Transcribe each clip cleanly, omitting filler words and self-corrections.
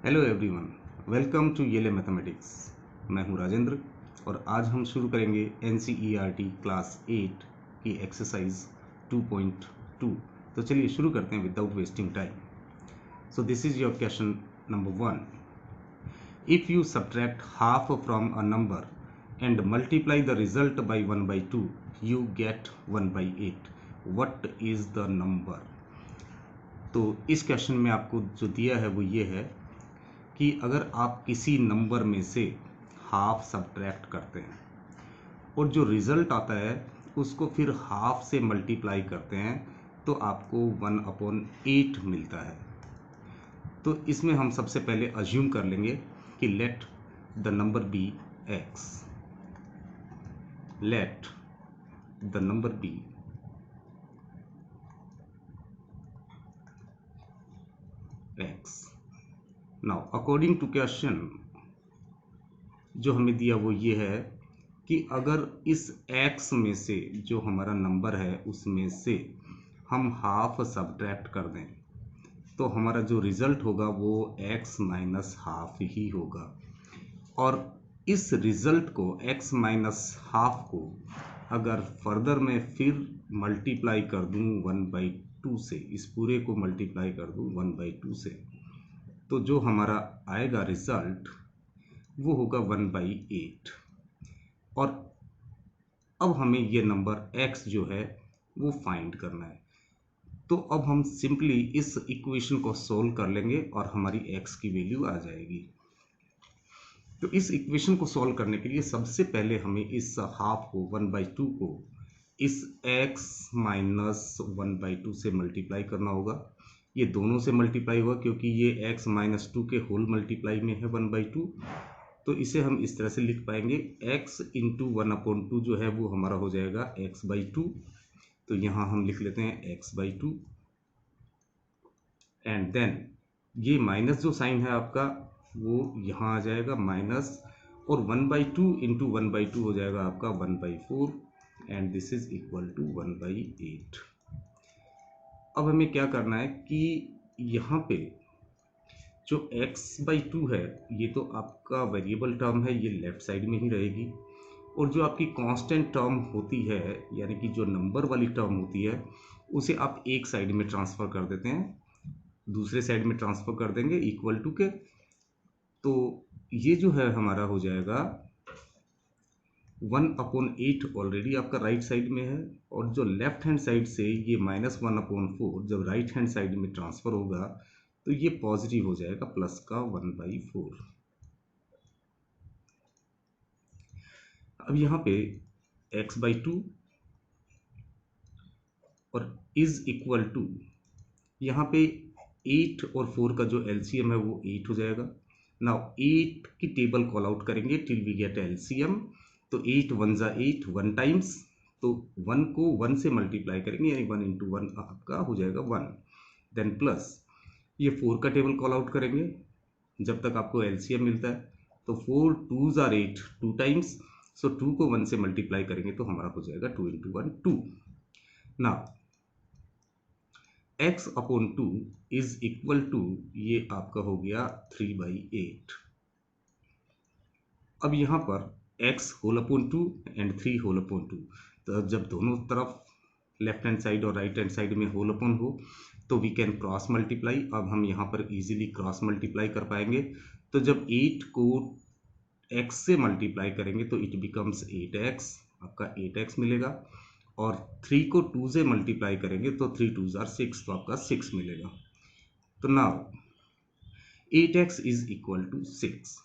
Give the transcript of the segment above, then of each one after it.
Hello everyone, welcome to येले mathematics. मैं हूं राजेंद्र और आज हम शुरू करेंगे NCERT क्लास 8 की एक्सरसाइज 2.2। तो चलिए शुरू करते हैं without wasting time. So this is your question number 1। If you subtract half from a number and multiply the result by 1/2 you get 1/8। What is the number? तो इस क्वेश्चन में आपको जो दिया है वो ये है कि अगर आप किसी नंबर में से हाफ सब्ट्रैक्ट करते हैं और जो रिज़ल्ट आता है उसको फिर हाफ से मल्टीप्लाई करते हैं तो आपको 1/8 मिलता है। तो इसमें हम सबसे पहले अज्यूम कर लेंगे कि let the number be x। Let the number be x। Now according to question जो हमें दिया वो ये है कि अगर इस x में से जो हमारा नंबर है उसमें से हम हाफ सब्ट्रैक्ट कर दें तो हमारा जो रिज़ल्ट होगा वो x माइनस हाफ ही होगा। और इस रिज़ल्ट को x माइनस हाफ को अगर फर्दर मैं फिर मल्टीप्लाई कर दूं 1/2 से, इस पूरे को मल्टीप्लाई कर दूं 1/2 से, तो जो हमारा आएगा रिज़ल्ट वो होगा 1/8। और अब हमें ये नंबर x जो है वो फाइंड करना है। तो अब हम सिंपली इस इक्वेशन को सोल्व कर लेंगे और हमारी x की वैल्यू आ जाएगी। तो इस इक्वेशन को सॉल्व करने के लिए सबसे पहले हमें इस हाफ को 1/2 को इस x माइनस 1/2 से मल्टीप्लाई करना होगा। ये दोनों से मल्टीप्लाई होगा क्योंकि ये x माइनस 2 के होल मल्टीप्लाई में है 1/2। तो इसे हम इस तरह से लिख पाएंगे x इंटू 1/2 जो है वो हमारा हो जाएगा x/2। तो यहाँ हम लिख लेते हैं x/2 एंड देन ये माइनस जो साइन है आपका वो यहाँ आ जाएगा माइनस, और 1/2 इंटू 1/2 हो जाएगा आपका 1/4 and this is equal to 1/8। अब हमें क्या करना है कि यहाँ पे जो x/2 है ये तो आपका वेरिएबल टर्म है, ये लेफ्ट साइड में ही रहेगी। और जो आपकी कांस्टेंट टर्म होती है यानी कि जो नंबर वाली टर्म होती है उसे आप एक साइड में ट्रांसफ़र कर देते हैं, दूसरे साइड में ट्रांसफ़र कर देंगे इक्वल टू के। तो ये जो है हमारा हो जाएगा 1/8 ऑलरेडी आपका राइट साइड में है, और जो लेफ्ट हैंड साइड से ये -1/4 जब राइट हैंड साइड में ट्रांसफ़र होगा तो ये पॉजिटिव हो जाएगा प्लस का 1/4। अब यहाँ पे x/2 और इज इक्वल टू यहाँ पे 8 और 4 का जो LCM है वो 8 हो जाएगा। नाउ 8 की टेबल कॉल आउट करेंगे टिल वी गेट LCM। तो 8 1 ज़ा 8 1 टाइम्स, तो 1 को 1 से मल्टीप्लाई करेंगे यानी 1 इंटू 1 आपका हो जाएगा 1। देन प्लस ये 4 का टेबल कॉल आउट करेंगे जब तक आपको LCM मिलता है। तो 4 2 ज़ा 8 2 टाइम्स, सो 2 को 1 से मल्टीप्लाई करेंगे तो हमारा हो जाएगा 2 इंटू 1 2। ना x/2 इज इक्वल टू ये आपका हो गया 3/8। अब यहाँ पर x whole upon 2 and 3 whole upon 2, तो जब दोनों तरफ लेफ्ट हैंड साइड और राइट हैंड साइड में होल अपॉन हो तो वी कैन क्रॉस मल्टीप्लाई। अब हम यहाँ पर इजीली क्रॉस मल्टीप्लाई कर पाएंगे। तो जब 8 को x से मल्टीप्लाई करेंगे तो इट बिकम्स 8x, आपका 8x मिलेगा। और 3 को 2 से मल्टीप्लाई करेंगे तो 3 2 ज़ार 6, तो आपका 6 मिलेगा। तो now 8x is equal to 6।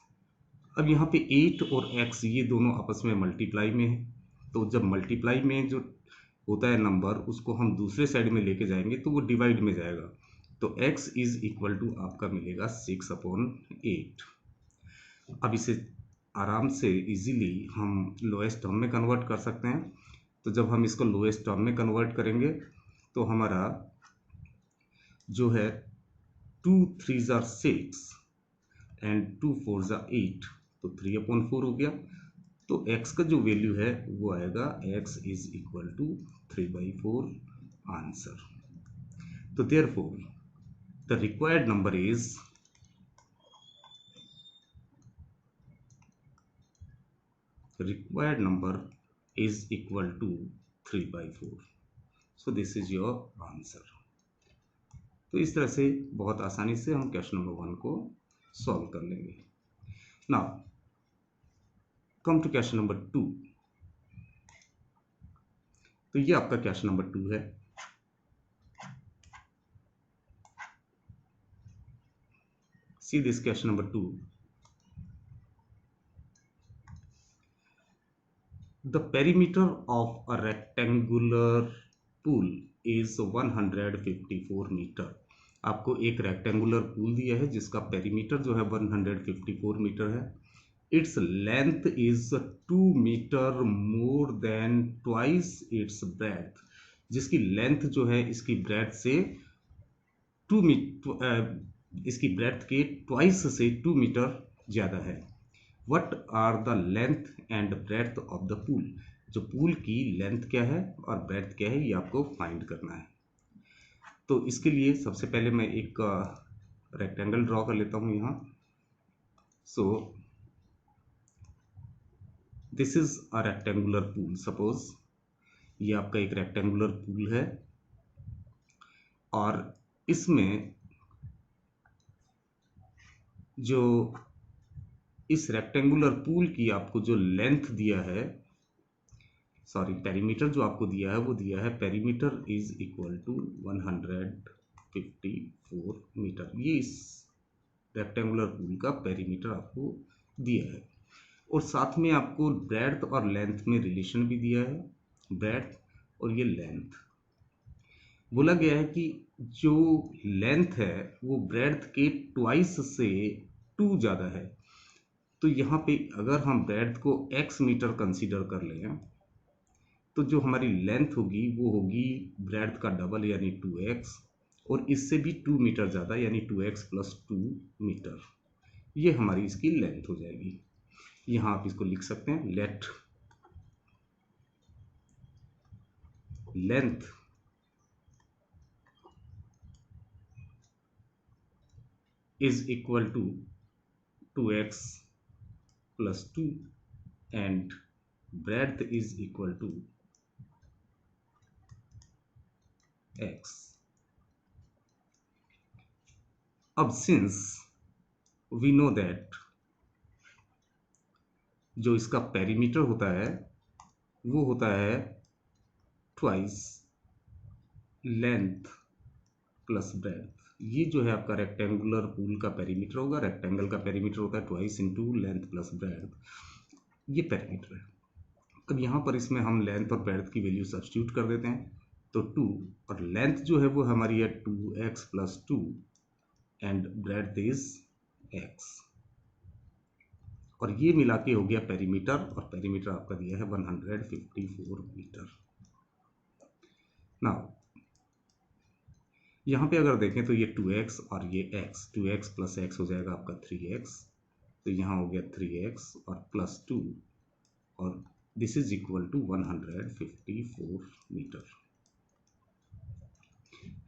अब यहाँ पे 8 और x ये दोनों आपस में मल्टीप्लाई में है, तो जब मल्टीप्लाई में जो होता है नंबर उसको हम दूसरे साइड में लेके जाएंगे तो वो डिवाइड में जाएगा। तो x इज इक्वल टू आपका मिलेगा 6/8। अब इसे आराम से इजीली हम लोएस्ट टर्म में कन्वर्ट कर सकते हैं। तो जब हम इसको लोएस्ट टर्म में कन्वर्ट करेंगे तो हमारा जो है 2 3 ज़ार 6 एंड 2 4 ज़ार 8, तो 3/4 हो गया। तो x का जो वैल्यू है वो आएगा x is equal to 3/4 answer. तो therefore the required number is required number is equal to 3/4. So this is your answer. तो इस तरह से बहुत आसानी से हम क्वेश्चन नंबर 1 को सॉल्व कर लेंगे. Now come to question number 2. तो ये आपका क्वेश्चन नंबर 2 है. See this question number 2. The perimeter of a rectangular pool is 154 metre. आपको एक रेक्टेंगुलर पूल दिया है जिसका पेरीमीटर जो है 154 मीटर है. Its length is 2 metre more than twice its breadth. जिसकी लेंथ जो है इसकी ब्रेथ से 2 मीटर, इसकी ब्रेथ के ट्वाइस से 2 मीटर ज़्यादा है. What are the length and breadth of the pool. जो पूल की लेंथ क्या है और ब्रेथ क्या है ये आपको फाइंड करना है. तो इसके लिए सबसे पहले मैं एक रेक्टेंगल ड्रॉ कर लेता हूँ यहाँ. So this is a rectangular pool. Suppose ये आपका एक रेक्टेंगुलर पूल है और इसमें जो इस रेक्टेंगुलर पूल की आपको जो लेंथ दिया है, सॉरी पेरीमीटर जो आपको दिया है वो दिया है perimeter is equal to 154 metre. ये इस रेक्टेंगुलर पूल का पेरीमीटर आपको दिया है और साथ में आपको ब्रेड्थ और लेंथ में रिलेशन भी दिया है. ब्रेड्थ और ये लेंथ बोला गया है कि जो लेंथ है वो ब्रेड्थ के ट्वाइस से 2 ज़्यादा है. तो यहाँ पे अगर हम ब्रेड्थ को x मीटर कंसीडर कर लें तो जो हमारी लेंथ होगी वो होगी ब्रेड्थ का डबल यानी 2x और इससे भी 2 मीटर ज़्यादा यानी 2x + 2 मीटर. ये हमारी इसकी लेंथ हो जाएगी. यहाँ आप इसको लिख सकते हैं let length is equal to 2x + 2 and breadth is equal to x. अब since we know that जो इसका पेरीमीटर होता है वो होता है ट्वाइस लेंथ प्लस ब्रेड्थ. ये जो है आपका रेक्टेंगुलर पूल का पेरीमीटर होगा. रेक्टेंगल का पेरीमीटर होता है twice into length plus breadth. ये पेरीमीटर है. अब यहाँ पर इसमें हम लेंथ और ब्रेड्थ की वैल्यू सब्स्टिट्यूट कर देते हैं. तो 2 और लेंथ जो है वो हमारी है 2x + 2 and breadth is x और ये मिला के हो गया पेरीमीटर और पेरीमीटर आपका दिया है 154 मीटर. नाउ यहाँ पे अगर देखें तो ये 2x और ये x, 2x + x हो जाएगा आपका 3x. तो यहाँ हो गया 3x और +2 और this is equal to 154 metre.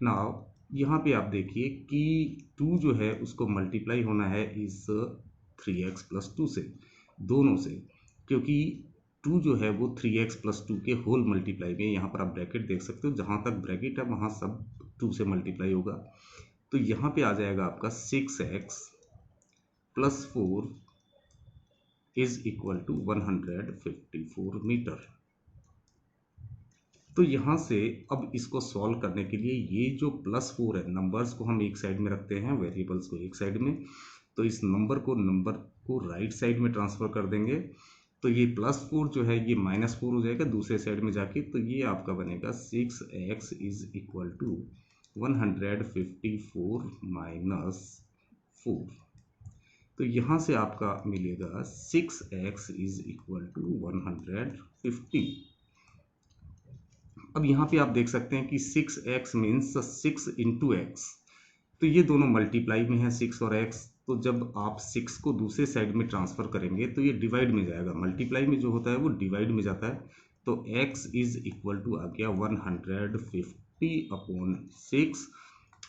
Now यहाँ पे आप देखिए कि 2 जो है उसको मल्टीप्लाई होना है इस 3x + 2 से, दोनों से, क्योंकि 2 जो है वो 3x + 2 के होल मल्टीप्लाई में. यहाँ पर आप ब्रैकेट देख सकते हो, जहाँ तक ब्रैकेट है वहाँ सब 2 से मल्टीप्लाई होगा. तो यहाँ पे आ जाएगा आपका 6x + 4 is equal to 154 metre. तो यहाँ से अब इसको सॉल्व करने के लिए ये जो +4 है, नंबर्स को हम एक साइड में रखते हैं, वेरिएबल्स को एक साइड में. तो इस नंबर को राइट साइड में ट्रांसफ़र कर देंगे. तो ये +4 जो है ये -4 हो जाएगा दूसरे साइड में जाके. तो ये आपका बनेगा 6x इज इक्वल टू 154 - 4. तो यहाँ से आपका मिलेगा 6x इज इक्वल टू 150. अब यहाँ पे आप देख सकते हैं कि 6x मीन्स 6 × x. तो ये दोनों मल्टीप्लाई में है 6 और x. तो जब आप 6 को दूसरे साइड में ट्रांसफ़र करेंगे तो ये डिवाइड में जाएगा. मल्टीप्लाई में जो होता है वो डिवाइड में जाता है. तो x इज इक्वल टू आ गया 150/6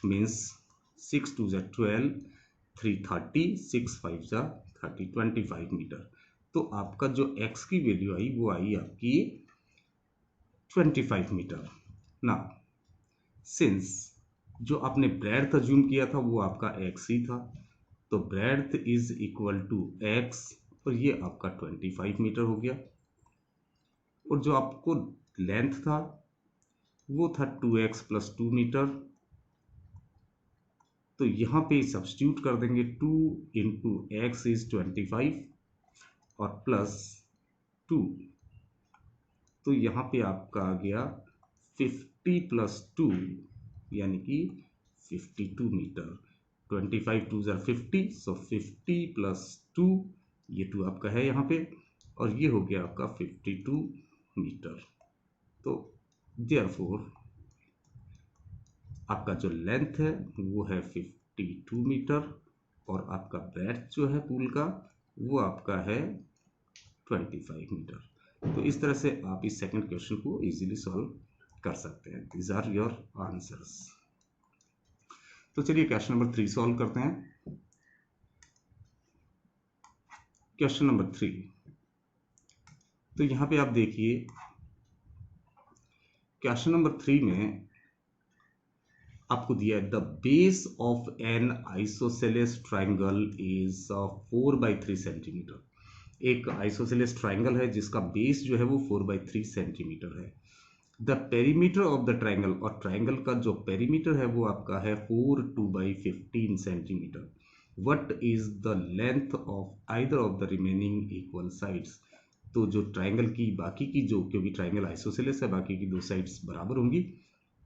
मीन्स 6 × 2 = 12, 3 30, 6 5 = 30, 25 मीटर. तो आपका जो x की वैल्यू आई वो आई आपकी 25 मीटर। ना सिंस जो आपने ब्रेड्थ अज्यूम किया था वो आपका x ही था, तो breadth is equal to x और ये आपका 25 मीटर हो गया। और जो आपको लेंथ था वो था 2x प्लस 2 मीटर, तो यहाँ पे सब्स्टिट्यूट कर देंगे 2 इंटू एक्स इज 25 और प्लस 2, तो यहाँ पे आपका आ गया 50 प्लस 2 यानी कि 52 मीटर। 25 2 ज़र 50, सो 50 प्लस 2, ये 2 आपका है यहाँ पे, और ये हो गया आपका 52 मीटर। तो देयरफॉर आपका जो लेंथ है वो है 52 मीटर और आपका ब्रेड्थ जो है पूल का वो आपका है 25 मीटर। तो इस तरह से आप इस सेकंड क्वेश्चन को इजीली सॉल्व कर सकते हैं। These are your answers. तो चलिए क्वेश्चन नंबर 3 सॉल्व करते हैं। क्वेश्चन नंबर 3, तो यहाँ पे आप देखिए क्वेश्चन नंबर 3 में आपको दिया है the base of N isosceles triangle is 4/3 centimetre. एक आइसोसेलेस ट्राइंगल है जिसका बेस जो है वो 4/3 सेंटीमीटर है। The perimeter of the triangle, और ट्राइंगल का जो पेरीमीटर है वो आपका है 4 2/15 centimetre. What is the length of either of the remaining equal sides. तो जो ट्राइंगल की बाकी की जो, क्योंकि ट्राइंगल आइसोसेलेस है, बाकी की दो साइड्स बराबर होंगी,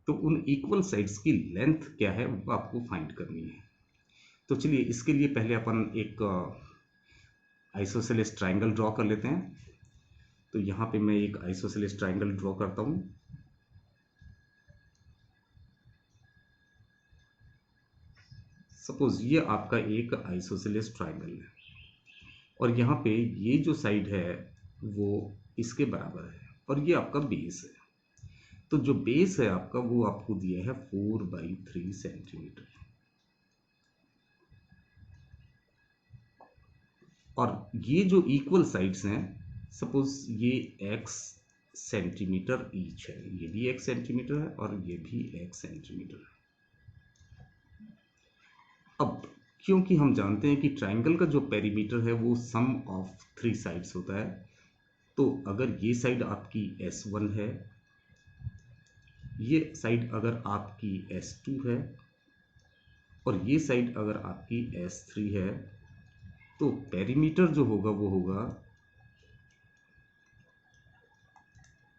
तो उन इक्वल साइड्स की लेंथ क्या है वो आपको फाइंड करनी है। तो चलिए इसके लिए पहले अपन एक आइसोसेलेस ट्राइंगल ड्रॉ कर लेते हैं। तो यहाँ पे मैं एक आइसोसेलेस ट्राइंगल ड्रॉ करता हूँ। सपोज ये आपका एक आइसोसेलेस ट्राइंगल है और यहाँ पे ये जो साइड है वो इसके बराबर है और ये आपका बेस है। तो जो बेस है आपका वो आपको दिया है 4/3 सेंटीमीटर, और ये जो इक्वल साइड्स हैं, सपोज ये x सेंटीमीटर ईच है, ये भी x सेंटीमीटर है और ये भी x सेंटीमीटर है। अब क्योंकि हम जानते हैं कि ट्राइंगल का जो पेरीमीटर है वो सम ऑफ 3 साइड्स होता है, तो अगर ये साइड आपकी S1 है, ये साइड अगर आपकी S2 है और ये साइड अगर आपकी S3 है, तो पेरीमीटर जो होगा वो होगा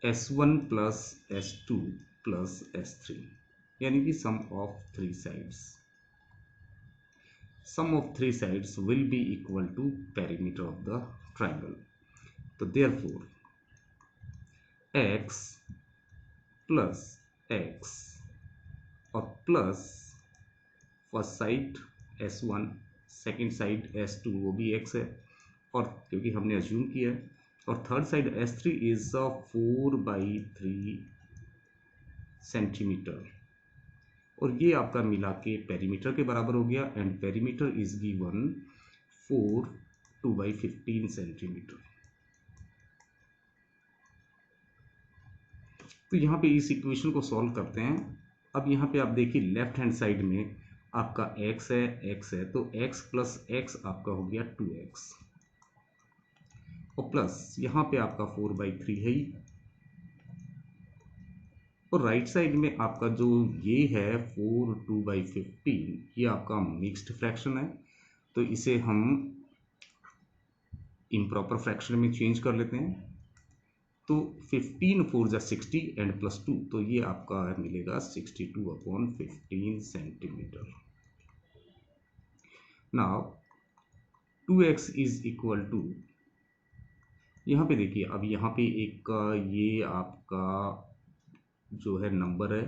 S1 plus S2 plus S3, यानी कि सम of 3 sides. Sum of 3 sides will be equal to perimeter of the triangle. So therefore x plus x और plus first side S1, second side S2 वो भी x है, और क्योंकि हमने assume किया है, और third side S3 is 4/3 centimetre, और ये आपका मिला के पेरीमीटर के बराबर हो गया, and perimeter is given 4 2/15 centimetre. तो यहाँ पे इस इक्वेशन को सॉल्व करते हैं। अब यहाँ पे आप देखिए लेफ्ट हैंड साइड में आपका x है, तो x प्लस x आपका हो गया 2x, और प्लस यहाँ पे आपका 4/3 है ही, और राइट साइड में आपका जो ये है 4 2/15, ये आपका मिक्स्ड फ्रैक्शन है, तो इसे हम इम्प्रॉपर फ्रैक्शन में चेंज कर लेते हैं। तो 15 4 जा 60 एंड प्लस 2, तो ये आपका मिलेगा 62/15 centimetre. Now 2x is equal to, यहाँ पे देखिए, अब यहाँ पे एक ये आपका जो है नंबर है,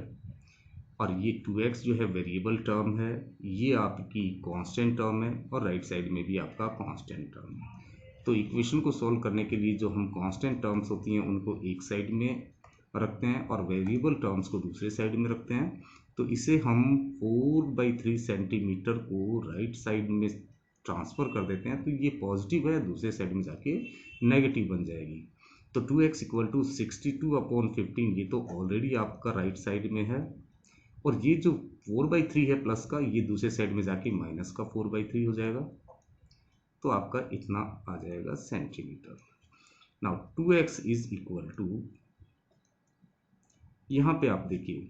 और ये 2x जो है वेरिएबल टर्म है, ये आपकी कांस्टेंट टर्म है, और राइट साइड में भी आपका कांस्टेंट टर्म है। तो इक्वेशन को सॉल्व करने के लिए जो हम कांस्टेंट टर्म्स होती हैं उनको एक साइड में रखते हैं और वेरिएबल टर्म्स को दूसरे साइड में रखते हैं। तो इसे हम 4/3 सेंटीमीटर को राइट साइड में ट्रांसफ़र कर देते हैं तो ये पॉजिटिव है, दूसरे साइड में जाके नेगेटिव बन जाएगी। तो 2x इक्वल टू 62/15 ये तो ऑलरेडी आपका राइट साइड में है, और ये जो 4/3 है प्लस का, ये दूसरे साइड में जाके माइनस का 4/3 हो जाएगा, तो आपका इतना आ जाएगा centimetre. Now 2x is equal to, यहाँ पे आप देखिए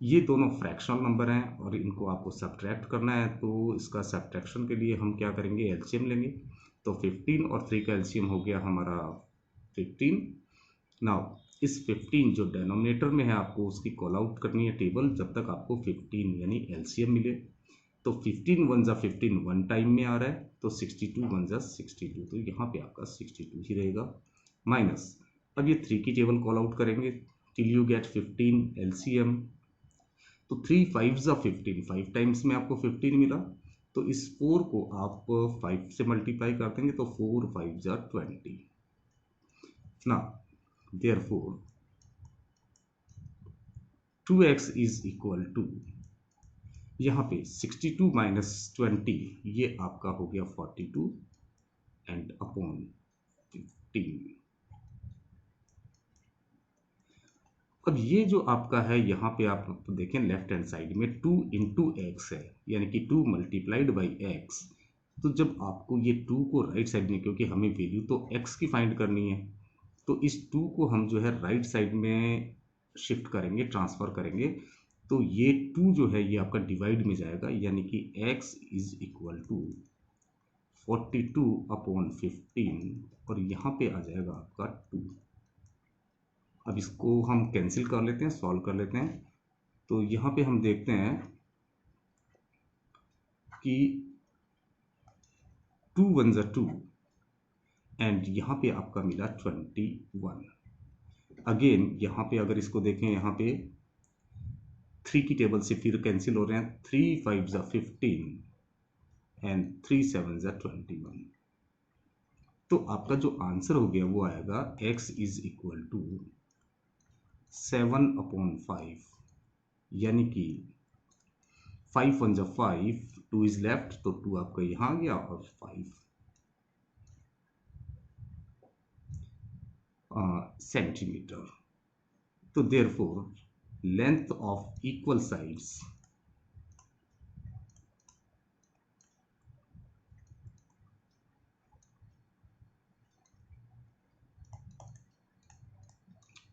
ये दोनों फ्रैक्शनल नंबर हैं और इनको आपको सब्ट्रैक्ट करना है, तो इसका सब्ट्रैक्शन के लिए हम क्या करेंगे, एलसीएम लेंगे। तो 15 और 3 का एलसीएम हो गया हमारा 15। नाउ इस 15 जो डेनोमिनेटर में है आपको उसकी कॉल आउट करनी है टेबल, जब तक आपको 15 यानी एलसीएम मिले। तो 15 1 जा 15 वन टाइम में आ रहा है, तो 62 1 जा 62, तो यहाँ पे आपका 62 ही रहेगा। माइनस, अब ये 3 की टेबल कॉल आउट करेंगे टिल यू गेट 15 एलसीएम। तो 3 5 जा 15, 5 टाइम्स में आपको 15 मिला, तो इस 4 को आप 5 से मल्टीप्लाई कर देंगे, तो 4 5 जा 20 ना। Therefore 2x is equal to, यहाँ पे 62 माइनस 20 ये आपका हो गया 42 एंड अपॉन 15। अब ये जो आपका है यहाँ पे आप देखें लेफ्ट हैंड साइड में 2 इंटू एक्स है, यानी कि 2 मल्टीप्लाइड बाई एक्स। तो जब आपको ये 2 को राइट साइड में, क्योंकि हमें वैल्यू तो x की फाइंड करनी है, तो इस 2 को हम जो है राइट साइड में शिफ्ट करेंगे, ट्रांसफ़र करेंगे, तो ये 2 जो है ये आपका डिवाइड में जाएगा, यानी कि x इज इक्वल टू 42/15 और यहाँ पे आ जाएगा आपका 2। अब इसको हम कैंसिल कर लेते हैं, सॉल्व कर लेते हैं। तो यहाँ पे हम देखते हैं कि 2 1 जा 2 एंड यहाँ पे आपका मिला 21। अगेन यहाँ पे अगर इसको देखें, यहाँ पे 3 की टेबल से फिर कैंसिल हो रहे हैं, 3 5 जा 15 एंड 3 7 जा 21। तो आपका जो आंसर हो गया वो आएगा x इज इक्वल टू 7/5, यानी कि 5 1 जा 5, 2 इज लेफ्ट, तो 2 आपका यहाँ आ गया और 5 सेंटीमीटर। तो therefore length of equal sides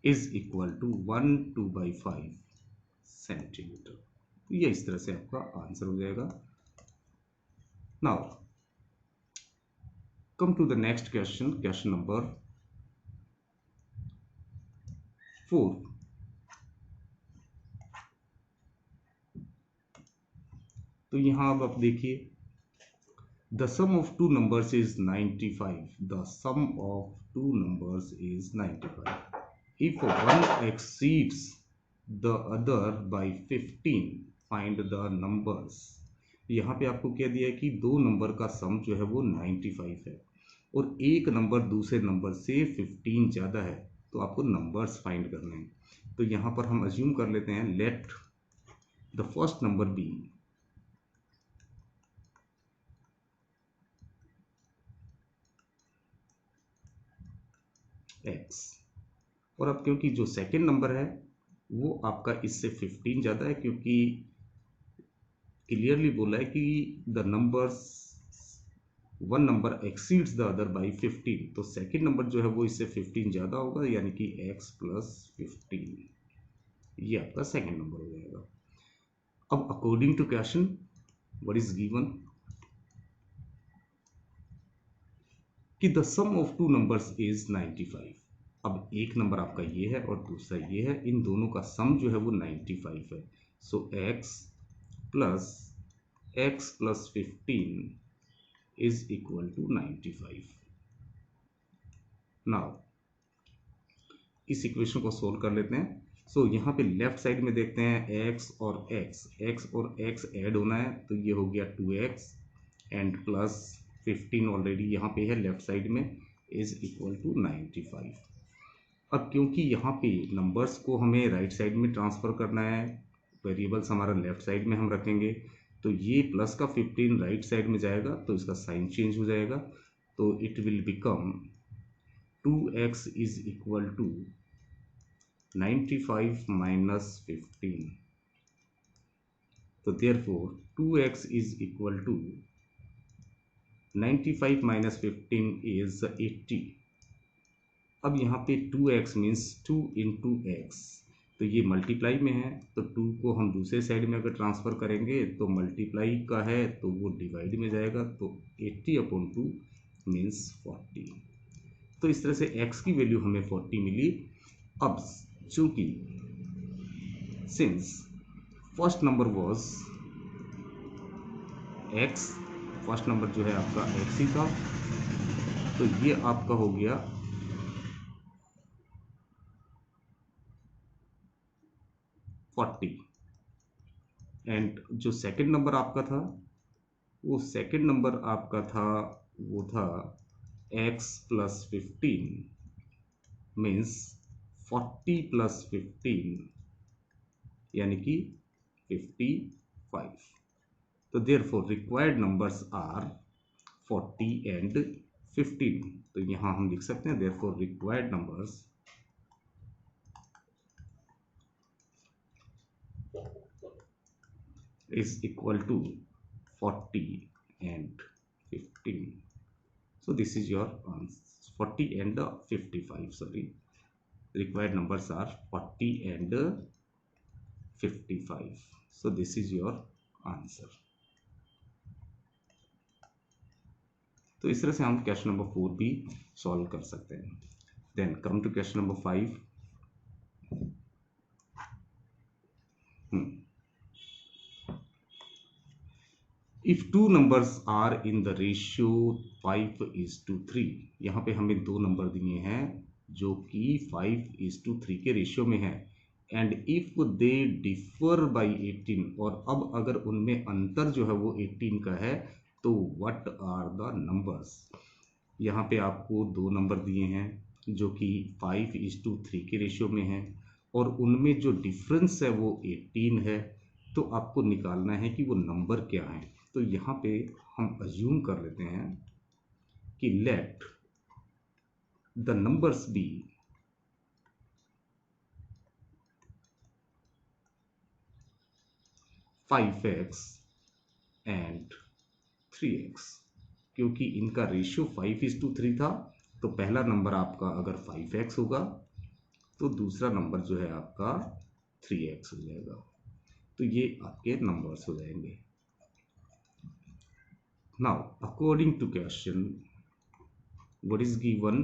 is equal to 1/2/5 centimetre. तो ये इस तरह से आपका आंसर हो जाएगा। Now come to the next question, question number 4। तो यहाँ अब आप देखिए, the sum of two numbers is 95, the sum of two numbers is 95, if one exceeds the other by 15 find the numbers. यहाँ पे आपको क्या दिया है कि दो नंबर का सम जो है वो 95 है और एक नंबर दूसरे नंबर से 15 ज़्यादा है, तो आपको नंबर्स फाइंड करने हैं। तो यहाँ पर हम अज्यूम कर लेते हैं, let the first number be x, और अब क्योंकि जो सेकेंड नंबर है वो आपका इससे 15 ज़्यादा है, क्योंकि क्लियरली बोला है कि the numbers one number exceeds the other by 15, तो सेकेंड नंबर जो है वो इससे 15 ज़्यादा होगा, यानी कि x + 15, ये आपका सेकेंड नंबर हो जाएगा। अब according to question what is given कि the sum of two numbers is 95। अब एक नंबर आपका ये है और दूसरा ये है, इन दोनों का सम जो है वो 95 है। So x + 15 is equal to 95। Now इस इक्वेशन को सोल्व कर लेते हैं। सो यहाँ पे लेफ्ट साइड में देखते हैं x और x ऐड होना है, तो ये हो गया 2x एंड प्लस 15 ऑलरेडी यहाँ पे है लेफ्ट साइड में, इज इक्वल टू 95। अब क्योंकि यहाँ पे नंबर्स को हमें राइट साइड में ट्रांसफ़र करना है, वेरिएबल्स हमारा लेफ्ट साइड में हम रखेंगे, तो ये प्लस का 15 राइट साइड में जाएगा तो इसका साइन चेंज हो जाएगा, तो it will become 2x is equal to 95 minus 15। तो therefore 2x is equal to 95 minus 15 is 80। अब यहाँ पे 2x मीन्स 2 इंटू एक्स, तो ये मल्टीप्लाई में है, तो 2 को हम दूसरे साइड में अगर ट्रांसफ़र करेंगे तो मल्टीप्लाई का है तो वो डिवाइड में जाएगा, तो 80/2 मीन्स 40। तो इस तरह से x की वैल्यू हमें 40 मिली। अब चूंकि since first number was x, first number जो है आपका x ही था, तो ये आपका हो गया 40। एंड जो सेकंड नंबर आपका था, वो सेकंड नंबर आपका था, वो था x प्लस 15 मीन्स 40 प्लस 15 यानी कि 55। तो therefore required numbers are 40 and 15। तो यहाँ हम लिख सकते हैं therefore required numbers is equal to 40 and 15. So this is your answer, 40 and 55, sorry, required numbers are 40 and 55. So this is your answer. तो इस तरह से हम क्वेश्चन नंबर 4 भी सॉल्व कर सकते हैं। Then come to question number 5। If two numbers are in the ratio 5:3, यहाँ पे हमें दो नंबर दिए हैं जो कि 5:3 के रेशियो में है, and if they differ by 18, और अब अगर उनमें अंतर जो है वो 18 का है, तो व्हाट आर द नंबर्स। यहाँ पे आपको दो नंबर दिए हैं जो कि 5:3 के रेशियो में है, और उनमें जो डिफरेंस है वो 18 है, तो आपको निकालना है कि वो नंबर क्या है। तो यहाँ पे हम अज्यूम कर लेते हैं कि let the numbers be 5x and 3x। क्योंकि इनका रेशियो 5:3 था, तो पहला नंबर आपका अगर 5x होगा तो दूसरा नंबर जो है आपका 3x हो जाएगा। तो ये आपके नंबर्स हो जाएंगे। Now according to question, what is given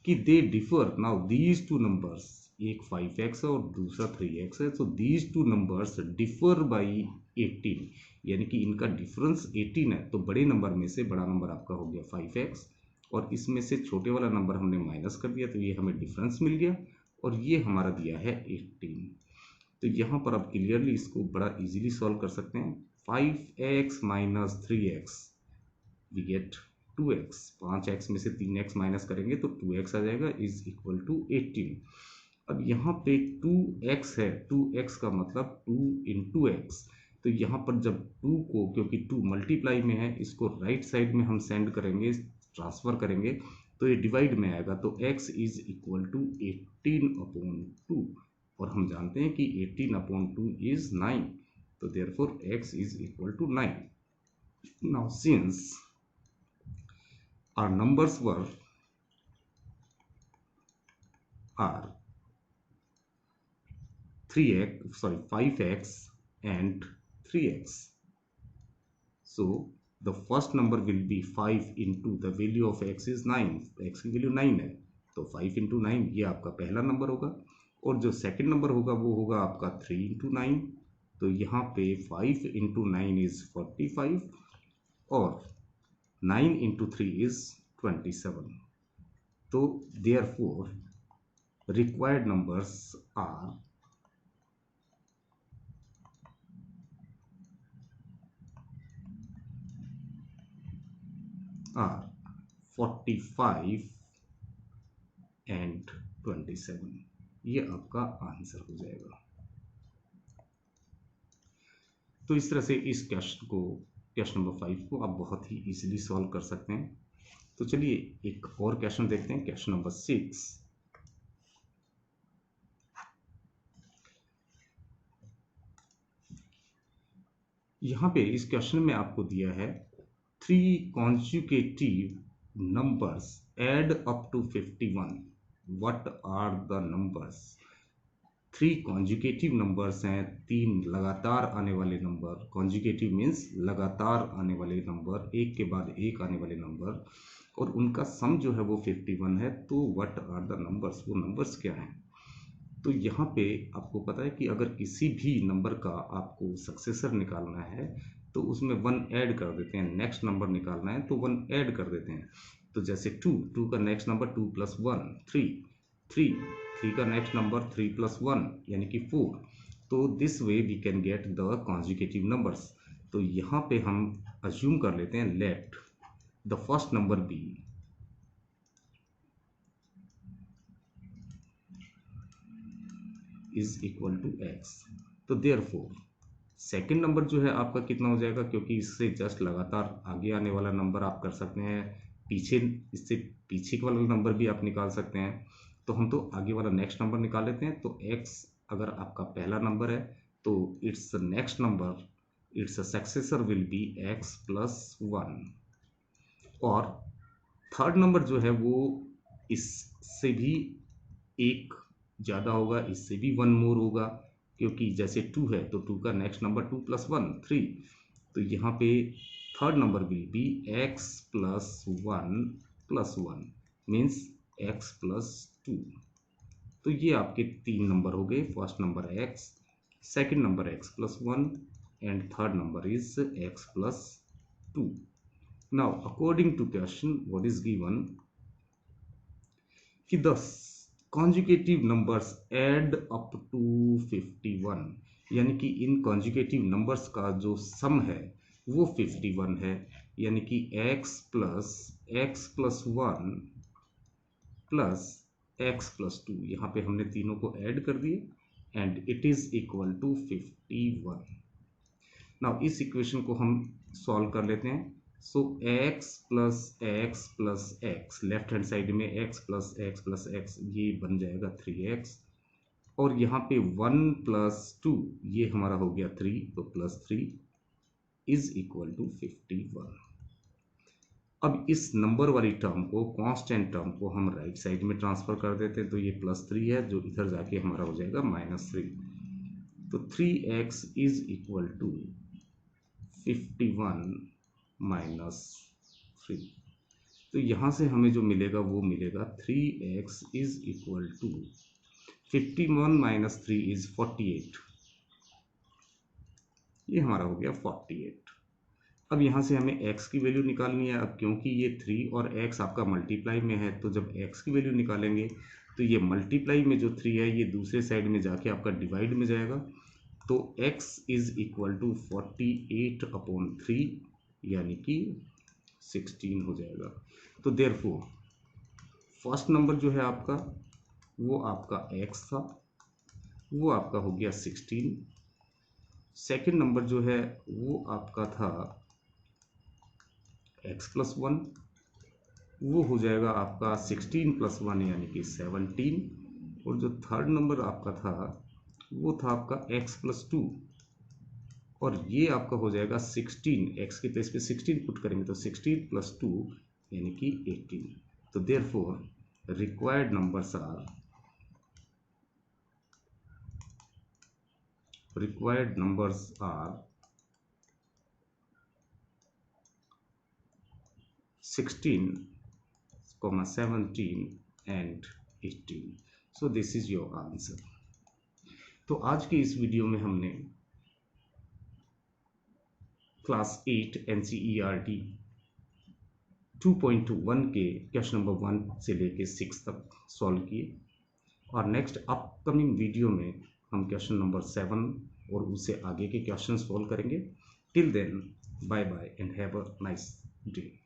कि they differ। now these two numbers, एक 5x है और दूसरा 3x है, so these two numbers differ by 18, यानी कि इनका डिफरेंस 18 है। तो बड़े नंबर में से बड़ा नंबर आपका हो गया 5x, और इसमें से छोटे वाला नंबर हमने माइनस कर दिया, तो ये हमें डिफरेंस मिल गया, और ये हमारा दिया है 18। तो यहाँ पर आप क्लियरली इसको बड़ा इजीली सॉल्व कर सकते हैं। 5x minus 3x we get 2x। 5x में से 3x माइनस करेंगे तो 2x आ जाएगा, इज इक्वल टू 18। अब यहाँ पे 2x है, 2x का मतलब 2 इंटू एक्स। तो यहाँ पर जब 2 को, क्योंकि 2 मल्टीप्लाई में है, इसको राइट साइड में हम सेंड करेंगे, ट्रांसफर करेंगे, तो ये डिवाइड में आएगा, तो x इज इक्वल टू 18/2, और हम जानते हैं कि 18/2 इज 9, तो therefore x is equal to 9। Now since our numbers were are 5x and 3x, so the first number will be 5 into the value of x is 9, x की value 9 है, तो 5 into 9 ये आपका पहला नंबर होगा, और जो सेकंड नंबर होगा वो होगा आपका 3 into 9, तो यहाँ पे 5 into 9 is 45, और 9 into 3 is 27. तो therefore required numbers are 45 and 27। ये आपका आंसर हो जाएगा। तो इस तरह से इस क्वेश्चन नंबर 5 को आप बहुत ही इजीली सॉल्व कर सकते हैं। तो चलिए एक और क्वेश्चन देखते हैं, क्वेश्चन नंबर 6। यहाँ पे इस क्वेश्चन में आपको दिया है 3 consecutive numbers add up to 51. What are the numbers? 3 consecutive numbers हैं, 3 लगातार आने वाले नंबर। consecutive मीन्स लगातार आने वाले नंबर, एक के बाद एक आने वाले नंबर, और उनका सम जो है वो 51 है। तो what are the numbers? वो नंबर्स क्या हैं? तो यहाँ पे आपको पता है कि अगर किसी भी नंबर का आपको सक्सेसर निकालना है तो उसमें 1 ऐड कर देते हैं। नेक्स्ट नंबर निकालना है तो 1 ऐड कर देते हैं। तो जैसे 2 का नेक्स्ट नंबर 2 + 1, 3 का नेक्स्ट नंबर 3 + 1 यानी कि 4। तो this way we can get the consecutive numbers. तो यहाँ पे हम अज्यूम कर लेते हैं let the first number be is equal to x। तो देयरफॉर सेकेंड नंबर जो है आपका कितना हो जाएगा, क्योंकि इससे जस्ट लगातार आगे आने वाला नंबर आप कर सकते हैं, पीछे इससे पीछे वाला नंबर भी आप निकाल सकते हैं। तो हम तो आगे वाला नेक्स्ट नंबर निकाल लेते हैं। तो x अगर आपका पहला नंबर है तो it's next number, it's successor will be x + 1। और थर्ड नंबर जो है वो इससे भी एक ज़्यादा होगा, इससे भी 1 मोर होगा, क्योंकि जैसे 2 है तो 2 का नेक्स्ट नंबर 2 + 1 3। तो यहाँ पे third number will be x + 1 + 1 means x + 2। तो ये आपके 3 नंबर हो गए। First number x, second number x + 1 and third number is x + 2। Now, according to question, what is given कि the consecutive numbers add up to 51, यानी कि इन consecutive numbers का जो सम है वो 51 है, यानी कि x + 1 प्लस x + 2। यहाँ पे हमने तीनों को ऐड कर दिए and it is equal to 51। Now इस इक्वेशन को हम सॉल्व कर लेते हैं। So x + x left hand side में x + x ये बन जाएगा 3x, और यहाँ पे 1 + 2 ये हमारा हो गया 3, तो +3 इज इक्वल टू 51। अब इस नंबर वाली टर्म को, कांस्टेंट टर्म को हम राइट साइड में ट्रांसफर कर देते हैं। तो ये +3 है जो इधर जाके हमारा हो जाएगा -3। तो 3x इज इक्वल टू 51 - 3। तो यहाँ से हमें जो मिलेगा वो मिलेगा 3x is equal to 51 - 3 is 48। ये हमारा हो गया 48। अब यहाँ से हमें x की वैल्यू निकालनी है। अब क्योंकि ये 3 और x आपका मल्टीप्लाई में है, तो जब x की वैल्यू निकालेंगे तो ये मल्टीप्लाई में जो 3 है ये दूसरे साइड में जाके आपका डिवाइड में जाएगा। तो x इज इक्वल टू 48/3 यानी कि 16 हो जाएगा। तो देयरफॉर फर्स्ट नंबर जो है आपका वो आपका x था, वो आपका हो गया 16। सेकंड नंबर जो है वो आपका था x + 1, वो हो जाएगा आपका 16 + 1 यानी कि 17। और जो थर्ड नंबर आपका था वो था आपका x + 2, और ये आपका हो जाएगा 16। x के प्लेस पे 16 पुट करेंगे तो 16 + 2 यानी कि 18। तो therefore required numbers are 16, 17 and 18। So this is your answer। तो आज की इस वीडियो में हमने क्लास 8 NCERT 2.1 के क्वेश्चन नंबर 1 से लेके 6 तक सॉल्व किए, और नेक्स्ट अपकमिंग वीडियो में हम क्वेश्चन नंबर 7 और उससे आगे के क्वेश्चन सॉल्व करेंगे। Till then bye bye and have a nice day.